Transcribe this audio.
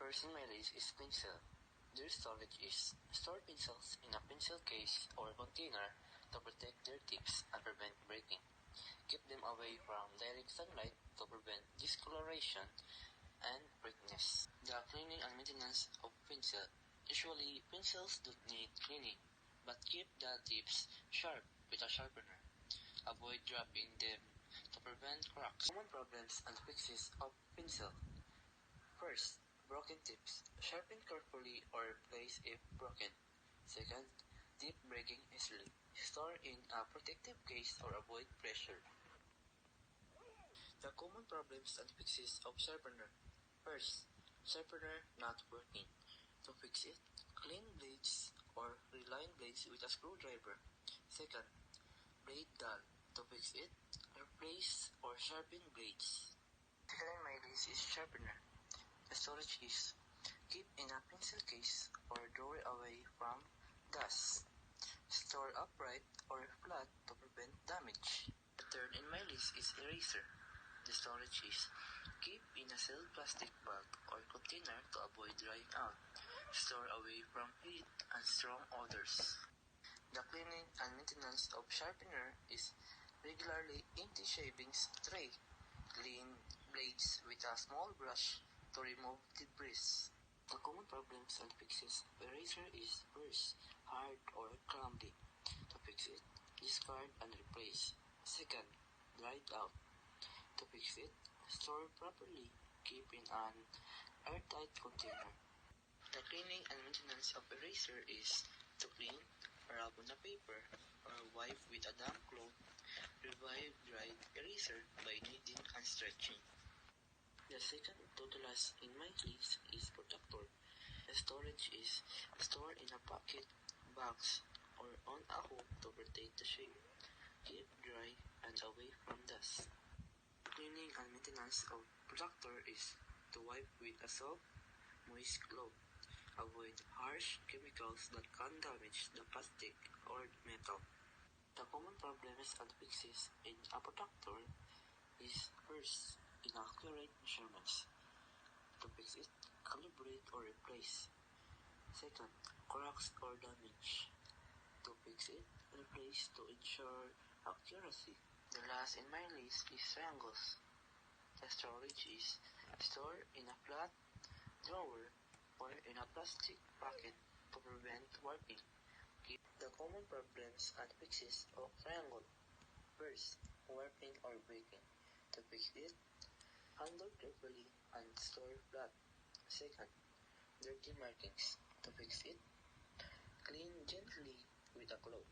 First in my list is pencil. Their storage is store pencils in a pencil case or container to protect their tips and prevent breaking. Keep them away from direct sunlight to prevent discoloration and breakness. The cleaning and maintenance of pencil. Usually, pencils don't need cleaning, but keep the tips sharp with a sharpener. Avoid dropping them to prevent cracks. Common problems and fixes of pencil. First, broken tips. Sharpen carefully or replace if broken. Second, tip breaking easily. Store in a protective case or avoid pressure. The common problems and fixes of sharpener. First, sharpener not working. To fix it, clean blades or reline blades with a screwdriver. Second, blade dull. To fix it, replace or sharpen blades. Second in my list is sharpener. The storage is keep in a pencil case or drawer away from dust. Store upright or flat to prevent damage. The third in my list is eraser. The storage is keep in a sealed plastic bag or container to avoid drying out. Store away from heat and strong odors. The cleaning and maintenance of sharpener is regularly empty shavings tray. Clean blades with a small brush to remove debris. The common problems and fixes of eraser is first, hard or clumsy. To fix it, discard and replace. Second, dried out. To fix it, store properly, keep in an airtight container. The cleaning and maintenance of eraser is to clean, rub on a paper, or wipe with a damp cloth. Revive dried eraser by kneading and stretching. The second to the last in my list is protector. The storage is stored in a pocket, box, or on a hook to protect the shape. Keep dry and away from dust. Cleaning and maintenance of protector is to wipe with a soft, moist cloth. Avoid harsh chemicals that can damage the plastic or metal. The common problems and fixes in a protector is first, inaccurate measurements. To fix it, calibrate or replace. Second, cracks or damage. To fix it, replace to ensure accuracy. The last in my list is triangles. The storage is stored in a flat drawer or in a plastic pocket to prevent warping. Keep the common problems and fixes of triangle. First, warping or breaking. To fix it, handle carefully and store flat. Second, dirty markings. To fix it, clean gently with a cloth.